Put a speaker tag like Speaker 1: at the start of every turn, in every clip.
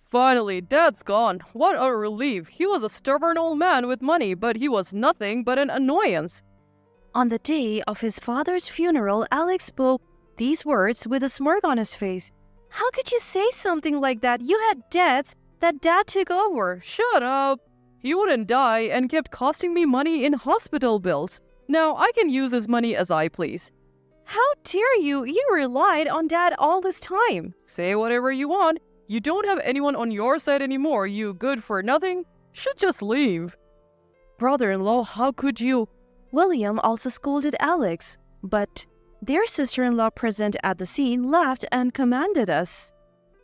Speaker 1: Finally, Dad's gone. What a relief. He was a stubborn old man with money, but he was nothing but an annoyance.
Speaker 2: On the day of his father's funeral, Alex spoke these words with a smirk on his face. How could you say something like that? You had debts that Dad took over.
Speaker 1: Shut up. He wouldn't die and kept costing me money in hospital bills. Now I can use his money as I please.
Speaker 2: How dare you? You relied on Dad all this time.
Speaker 1: Say whatever you want. You don't have anyone on your side anymore, you good for nothing. Should just leave.
Speaker 2: Brother-in-law, how could you? William also scolded Alex, but their sister-in-law present at the scene laughed and commanded us.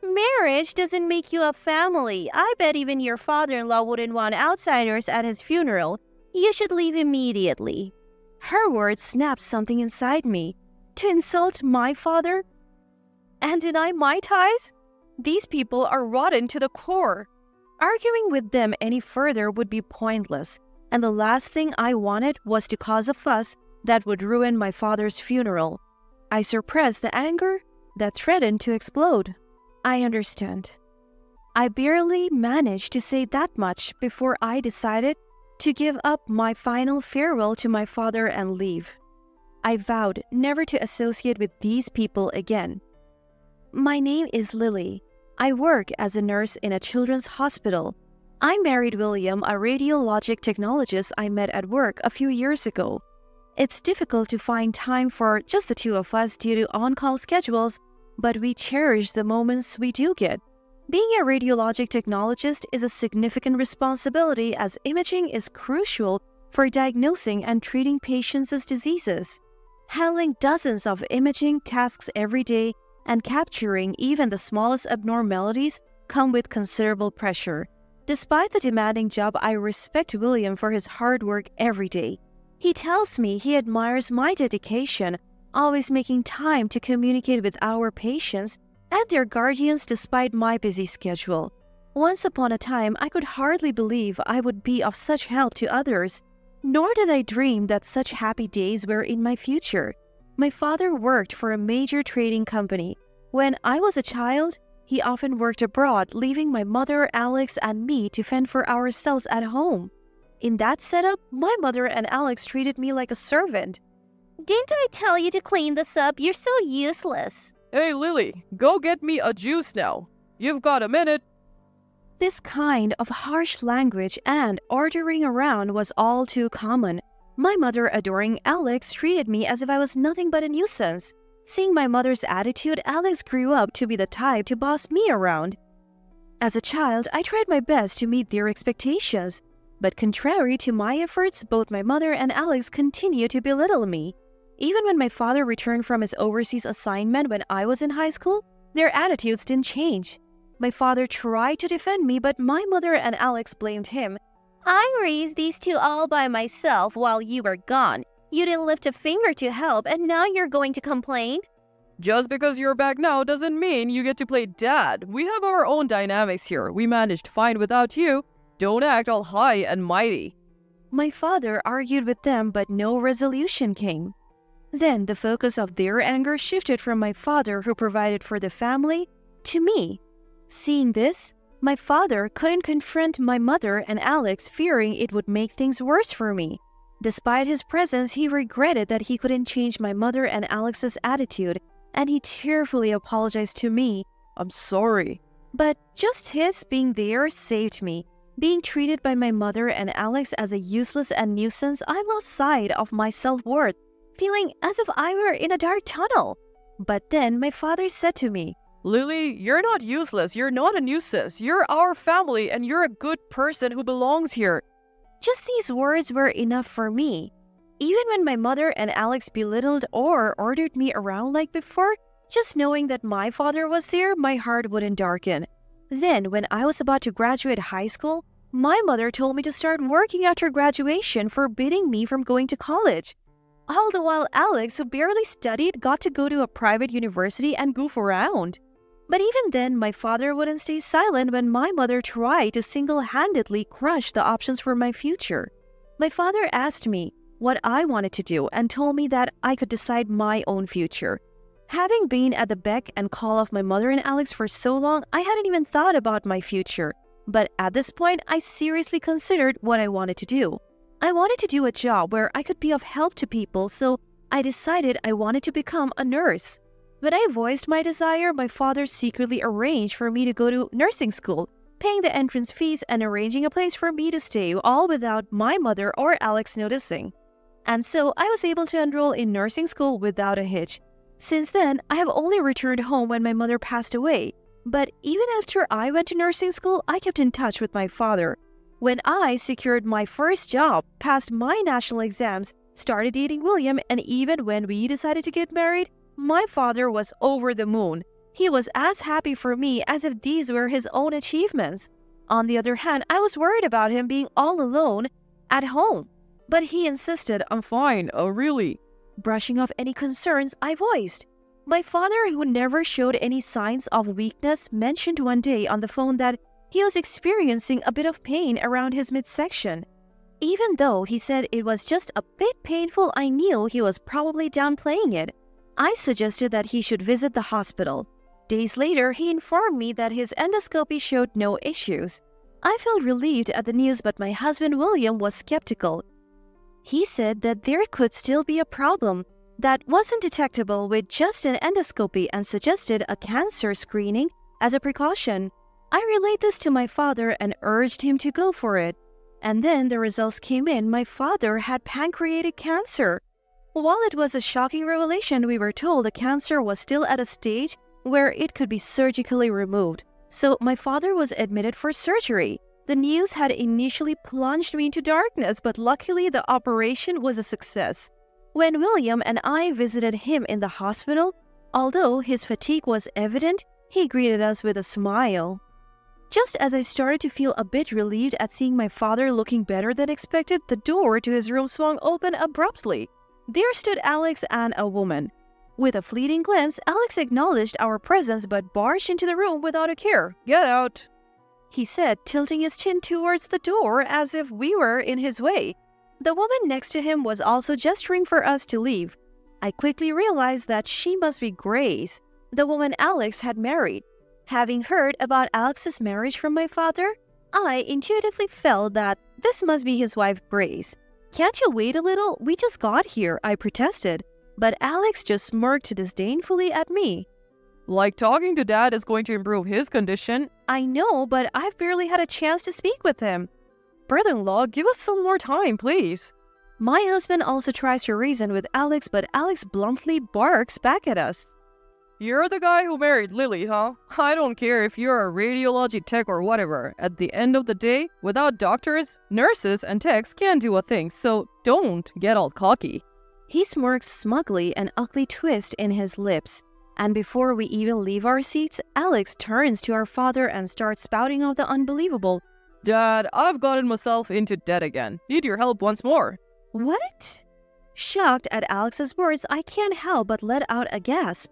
Speaker 2: Marriage doesn't make you a family. I bet even your father-in-law wouldn't want outsiders at his funeral. You should leave immediately. Her words snapped something inside me. To insult my father? And deny my ties? These people are rotten to the core. Arguing with them any further would be pointless, and the last thing I wanted was to cause a fuss that would ruin my father's funeral. I suppressed the anger that threatened to explode. I understand. I barely managed to say that much before I decided to give up my final farewell to my father and leave. I vowed never to associate with these people again. My name is Lily. I work as a nurse in a children's hospital. I married William, a radiologic technologist I met at work a few years ago. It's difficult to find time for just the two of us due to on-call schedules, but we cherish the moments we do get. Being a radiologic technologist is a significant responsibility as imaging is crucial for diagnosing and treating patients' diseases. Handling dozens of imaging tasks every day and capturing even the smallest abnormalities come with considerable pressure. Despite the demanding job, I respect William for his hard work every day. He tells me he admires my dedication, always making time to communicate with our patients and their guardians despite my busy schedule. Once upon a time, I could hardly believe I would be of such help to others, nor did I dream that such happy days were in my future. My father worked for a major trading company. When I was a child, he often worked abroad, leaving my mother, Alex, and me to fend for ourselves at home. In that setup, my mother and Alex treated me like a servant. Didn't I tell you to clean this up? You're so useless.
Speaker 1: Hey Lily, go get me a juice now. You've got a minute.
Speaker 2: This kind of harsh language and ordering around was all too common. My mother, adoring Alex, treated me as if I was nothing but a nuisance. Seeing my mother's attitude, Alex grew up to be the type to boss me around. As a child, I tried my best to meet their expectations, but contrary to my efforts, both my mother and Alex continued to belittle me. Even when my father returned from his overseas assignment when I was in high school, their attitudes didn't change. My father tried to defend me, but my mother and Alex blamed him. I raised these two all by myself while you were gone. You didn't lift a finger to help, and now you're going to complain?
Speaker 1: Just because you're back now doesn't mean you get to play dad. We have our own dynamics here. We managed fine without you. Don't act all high and mighty.
Speaker 2: My father argued with them, but no resolution came. Then the focus of their anger shifted from my father, who provided for the family, to me. Seeing this, my father couldn't confront my mother and Alex, fearing it would make things worse for me. Despite his presence, he regretted that he couldn't change my mother and Alex's attitude, and he tearfully apologized to me.
Speaker 1: I'm sorry.
Speaker 2: But just his being there saved me. Being treated by my mother and Alex as a useless and nuisance, I lost sight of my self-worth, feeling as if I were in a dark tunnel. But then my father said to me,
Speaker 1: Lily, you're not useless. You're not a nuisance. You're our family and you're a good person who belongs here.
Speaker 2: Just these words were enough for me. Even when my mother and Alex belittled or ordered me around like before, just knowing that my father was there, my heart wouldn't darken. Then, when I was about to graduate high school, my mother told me to start working after graduation, forbidding me from going to college. All the while Alex, who barely studied, got to go to a private university and goof around. But even then, my father wouldn't stay silent when my mother tried to single-handedly crush the options for my future. My father asked me what I wanted to do and told me that I could decide my own future. Having been at the beck and call of my mother and Alex for so long, I hadn't even thought about my future. But at this point, I seriously considered what I wanted to do. I wanted to do a job where I could be of help to people, so I decided I wanted to become a nurse. When I voiced my desire, my father secretly arranged for me to go to nursing school, paying the entrance fees and arranging a place for me to stay, all without my mother or Alex noticing. And so I was able to enroll in nursing school without a hitch. Since then, I have only returned home when my mother passed away. But even after I went to nursing school, I kept in touch with my father. When I secured my first job, passed my national exams, started dating William, and even when we decided to get married, my father was over the moon. He was as happy for me as if these were his own achievements. On the other hand, I was worried about him being all alone at home. But he insisted,
Speaker 1: I'm fine, really.
Speaker 2: brushing off any concerns I voiced. My father, who never showed any signs of weakness, mentioned one day on the phone that he was experiencing a bit of pain around his midsection. Even though he said it was just a bit painful, I knew he was probably downplaying it. I suggested that he should visit the hospital. Days later, he informed me that his endoscopy showed no issues. I felt relieved at the news, but my husband William was skeptical. He said that there could still be a problem that wasn't detectable with just an endoscopy and suggested a cancer screening as a precaution. I relayed this to my father and urged him to go for it. And then the results came in. My father had pancreatic cancer. While it was a shocking revelation, we were told the cancer was still at a stage where it could be surgically removed. So my father was admitted for surgery. The news had initially plunged me into darkness, but luckily the operation was a success. When William and I visited him in the hospital, although his fatigue was evident, he greeted us with a smile. Just as I started to feel a bit relieved at seeing my father looking better than expected, the door to his room swung open abruptly. There stood Alex and a woman. With a fleeting glance, Alex acknowledged our presence but barged into the room without a care.
Speaker 1: Get out,
Speaker 2: he said, tilting his chin towards the door as if we were in his way. The woman next to him was also gesturing for us to leave. I quickly realized that she must be Grace, the woman Alex had married. Having heard about Alex's marriage from my father, I intuitively felt that this must be his wife Grace. Can't you wait a little? We just got here, I protested. But Alex just smirked disdainfully at me.
Speaker 1: Like talking to Dad is going to improve his condition.
Speaker 2: I know, but I've barely had a chance to speak with him.
Speaker 1: Brother-in-law, give us some more time, please.
Speaker 2: My husband also tries to reason with Alex, but Alex bluntly barks back at us.
Speaker 1: You're the guy who married Lily, huh? I don't care if you're a radiology tech or whatever. At the end of the day, without doctors, nurses, and techs can't do a thing, so don't get all cocky.
Speaker 2: He smirks smugly, an ugly twist in his lips. And before we even leave our seats, Alex turns to our father and starts spouting off the unbelievable.
Speaker 1: Dad, I've gotten myself into debt again. Need your help once more.
Speaker 2: What? Shocked at Alex's words, I can't help but let out a gasp.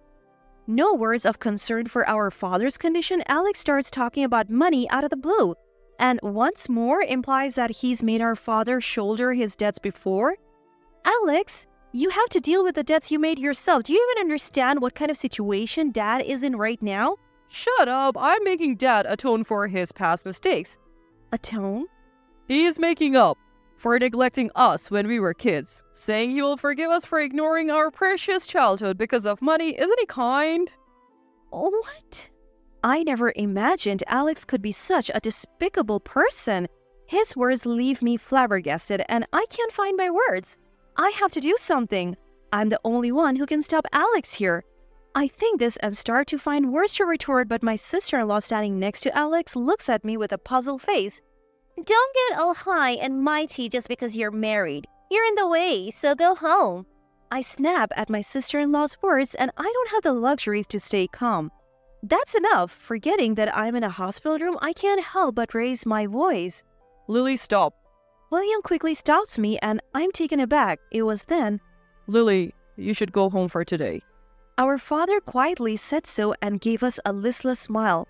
Speaker 2: No words of concern for our father's condition, Alex starts talking about money out of the blue, and once more implies that he's made our father shoulder his debts before. Alex, you have to deal with the debts you made yourself. Do you even understand what kind of situation Dad is in right now?
Speaker 1: Shut up, I'm making Dad atone for his past mistakes.
Speaker 2: Atone?
Speaker 1: He's making up for neglecting us when we were kids, saying he will forgive us for ignoring our precious childhood because of money. Isn't he kind?
Speaker 2: What? I never imagined Alex could be such a despicable person. His words leave me flabbergasted, and I can't find my words. I have to do something. I'm the only one who can stop Alex here. I think this and start to find words to retort, but my sister-in-law standing next to Alex looks at me with a puzzled face.
Speaker 3: Don't get all high and mighty just because you're married. You're in the way, so go home.
Speaker 2: I snap at my sister-in-law's words, and I don't have the luxury to stay calm. That's enough. Forgetting that I'm in a hospital room, I can't help but raise my voice.
Speaker 1: Lily, stop.
Speaker 2: William quickly stops me, and I'm taken aback. It was then.
Speaker 1: Lily, you should go home for today.
Speaker 2: Our father quietly said so and gave us a listless smile.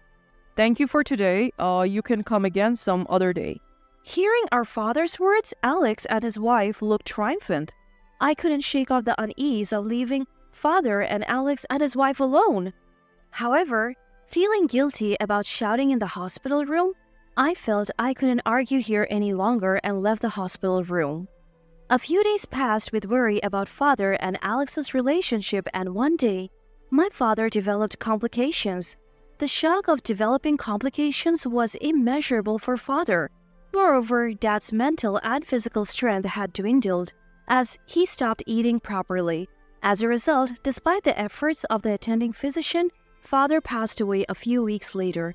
Speaker 1: Thank you for today. You can come again some other day.
Speaker 2: Hearing our father's words, Alex and his wife looked triumphant. I couldn't shake off the unease of leaving father and Alex and his wife alone. However, feeling guilty about shouting in the hospital room, I felt I couldn't argue here any longer and left the hospital room. A few days passed with worry about father and Alex's relationship, and one day, my father developed complications. The shock of developing complications was immeasurable for father. Moreover, dad's mental and physical strength had dwindled as he stopped eating properly. As a result, despite the efforts of the attending physician, father passed away a few weeks later.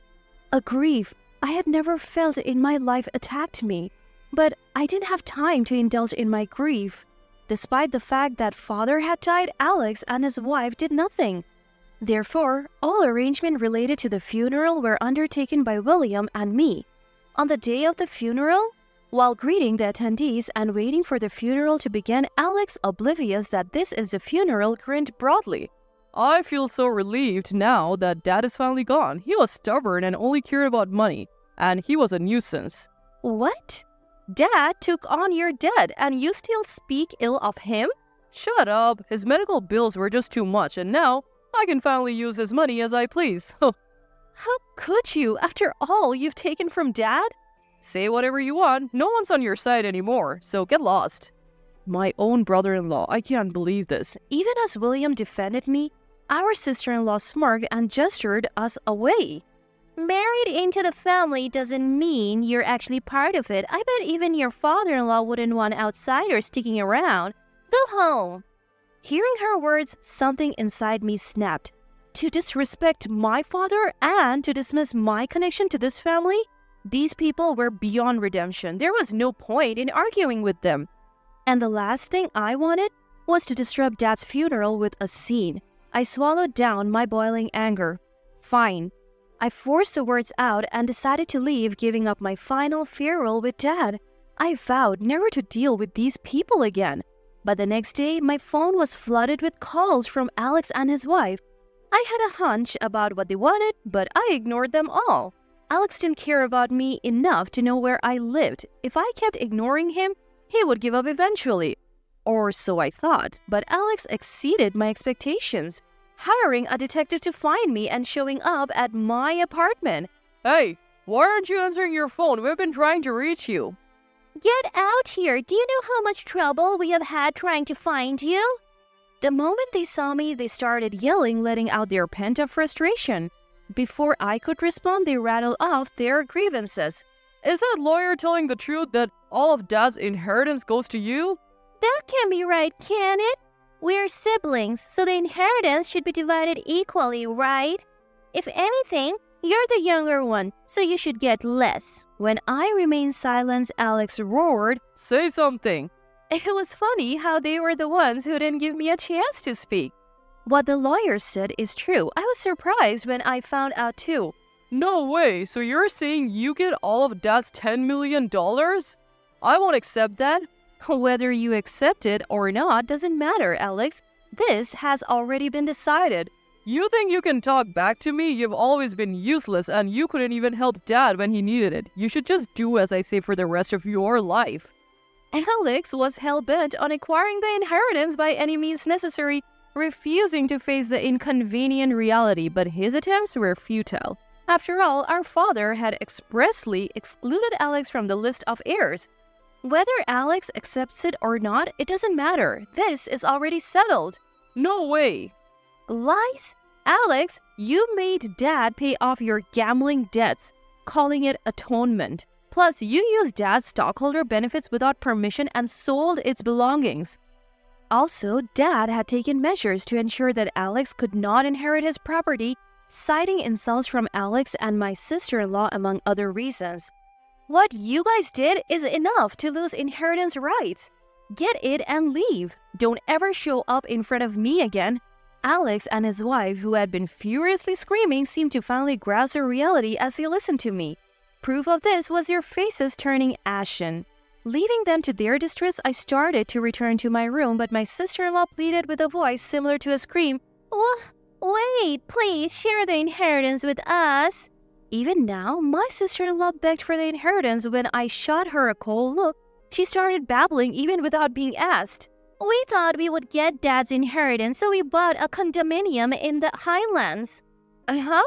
Speaker 2: A grief I had never felt in my life attacked me, but I didn't have time to indulge in my grief. Despite the fact that father had died, Alex and his wife did nothing. Therefore, all arrangements related to the funeral were undertaken by William and me. On the day of the funeral, while greeting the attendees and waiting for the funeral to begin, Alex, oblivious that this is a funeral, grinned broadly.
Speaker 1: I feel so relieved now that Dad is finally gone. He was stubborn and only cared about money, and he was a nuisance.
Speaker 2: What? Dad took on your debt and you still speak ill of him?
Speaker 1: Shut up. His medical bills were just too much, and now I can finally use his money as I please.
Speaker 2: How could you, after all you've taken from Dad?
Speaker 1: Say whatever you want. No one's on your side anymore, so get lost. My own brother-in-law, I can't believe this.
Speaker 2: Even as William defended me, our sister-in-law smirked and gestured us away.
Speaker 3: Married into the family doesn't mean you're actually part of it. I bet even your father-in-law wouldn't want outsiders sticking around. Go home.
Speaker 2: Hearing her words, something inside me snapped. To disrespect my father and to dismiss my connection to this family? These people were beyond redemption. There was no point in arguing with them. And the last thing I wanted was to disrupt Dad's funeral with a scene. I swallowed down my boiling anger. Fine. I forced the words out and decided to leave, giving up my final farewell with Dad. I vowed never to deal with these people again. But the next day, my phone was flooded with calls from Alex and his wife. I had a hunch about what they wanted, but I ignored them all. Alex didn't care about me enough to know where I lived. If I kept ignoring him, he would give up eventually. Or so I thought, but Alex exceeded my expectations, hiring a detective to find me and showing up at my apartment.
Speaker 1: Hey, why aren't you answering your phone? We've been trying to reach you.
Speaker 3: Get out here. Do you know how much trouble we have had trying to find you?
Speaker 2: The moment they saw me, they started yelling, letting out their pent-up frustration. Before I could respond, they rattled off their grievances.
Speaker 1: Is that lawyer telling the truth that all of Dad's inheritance goes to you?
Speaker 3: That can't be right, can it? We're siblings, so the inheritance should be divided equally, right? If anything, you're the younger one, so you should get less.
Speaker 2: When I remained silent, Alex roared,
Speaker 1: Say something.
Speaker 2: It was funny how they were the ones who didn't give me a chance to speak. What the lawyer said is true. I was surprised when I found out too.
Speaker 1: No way. So you're saying you get all of Dad's $10 million? I won't accept that.
Speaker 2: Whether you accept it or not doesn't matter, Alex. This has already been decided.
Speaker 1: You think you can talk back to me? You've always been useless and you couldn't even help Dad when he needed it. You should just do as I say for the rest of your life.
Speaker 2: Alex was hell-bent on acquiring the inheritance by any means necessary, refusing to face the inconvenient reality, but his attempts were futile. After all, our father had expressly excluded Alex from the list of heirs. Whether Alex accepts it or not, it doesn't matter. This is already settled.
Speaker 1: No way.
Speaker 2: Lies? Alex, you made Dad pay off your gambling debts, calling it atonement. Plus, you used Dad's stockholder benefits without permission and sold its belongings. Also, Dad had taken measures to ensure that Alex could not inherit his property, citing insults from Alex and my sister-in-law among other reasons. What you guys did is enough to lose inheritance rights. Get it and leave. Don't ever show up in front of me again. Alex and his wife, who had been furiously screaming, seemed to finally grasp the reality as they listened to me. Proof of this was their faces turning ashen. Leaving them to their distress, I started to return to my room, but my sister-in-law pleaded with a voice similar to a scream.
Speaker 3: Wait, please share the inheritance with us.
Speaker 2: Even now, my sister-in-law begged for the inheritance. When I shot her a cold look, she started babbling even without being asked.
Speaker 3: We thought we would get Dad's inheritance, so we bought a condominium in the Highlands. Huh?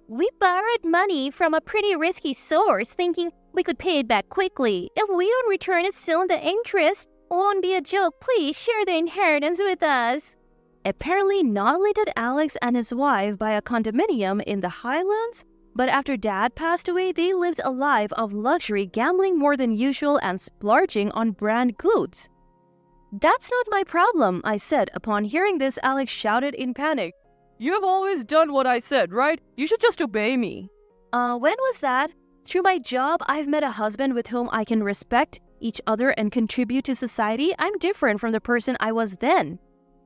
Speaker 3: We borrowed money from a pretty risky source, thinking we could pay it back quickly. If we don't return it soon, the interest won't be a joke. Please share the inheritance with us.
Speaker 2: Apparently, not only did Alex and his wife buy a condominium in the Highlands, but after Dad passed away, they lived a life of luxury, gambling more than usual and splurging on brand goods. "That's not my problem," I said. Upon hearing this, Alex shouted in panic.
Speaker 1: You've always done what I said, right? You should just obey me.
Speaker 2: When was that? Through my job, I've met a husband with whom I can respect each other and contribute to society. I'm different from the person I was then.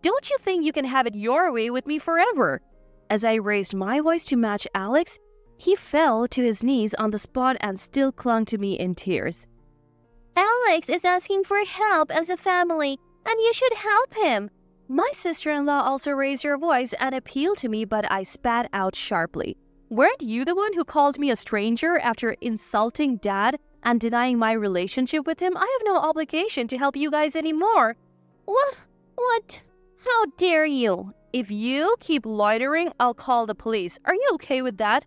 Speaker 2: Don't you think you can have it your way with me forever?" As I raised my voice to match Alex, he fell to his knees on the spot and still clung to me in tears.
Speaker 3: Alex is asking for help as a family, and you should help him.
Speaker 2: My sister-in-law also raised her voice and appealed to me, but I spat out sharply. "Weren't you the one who called me a stranger after insulting Dad and denying my relationship with him? I have no obligation to help you guys anymore."
Speaker 3: What? How dare you?
Speaker 2: "If you keep loitering, I'll call the police. Are you okay with that?"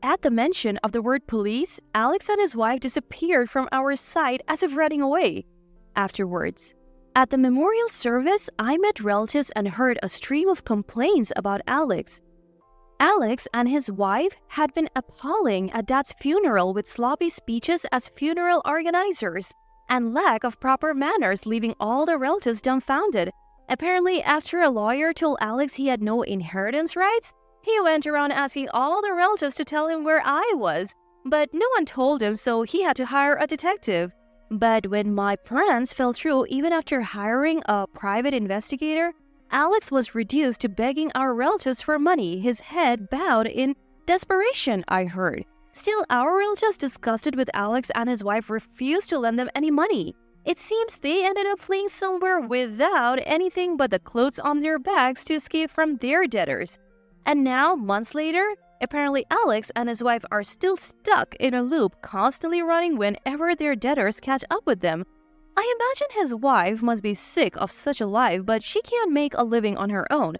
Speaker 2: At the mention of the word police, Alex and his wife disappeared from our sight as if running away. Afterwards, at the memorial service, I met relatives and heard a stream of complaints about Alex. Alex and his wife had been appalling at Dad's funeral with sloppy speeches as funeral organizers and lack of proper manners, leaving all the relatives dumbfounded. Apparently, after a lawyer told Alex he had no inheritance rights, he went around asking all the relatives to tell him where I was, but no one told him, so he had to hire a detective. But when my plans fell through, even after hiring a private investigator, Alex was reduced to begging our relatives for money, his head bowed in desperation, I heard. Still, our relatives, disgusted with Alex and his wife, refused to lend them any money. It seems they ended up fleeing somewhere without anything but the clothes on their backs to escape from their debtors. And now, months later, apparently Alex and his wife are still stuck in a loop, constantly running whenever their debtors catch up with them. I imagine his wife must be sick of such a life, but she can't make a living on her own.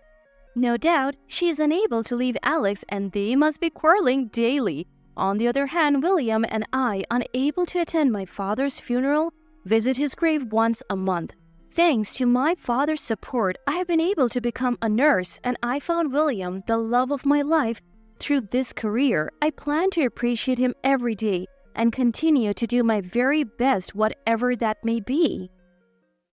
Speaker 2: No doubt, she is unable to leave Alex and they must be quarreling daily. On the other hand, William and I, unable to attend my father's funeral, visit his grave once a month. Thanks to my father's support, I have been able to become a nurse, and I found William the love of my life through this career. I plan to appreciate him every day and continue to do my very best, whatever that may be.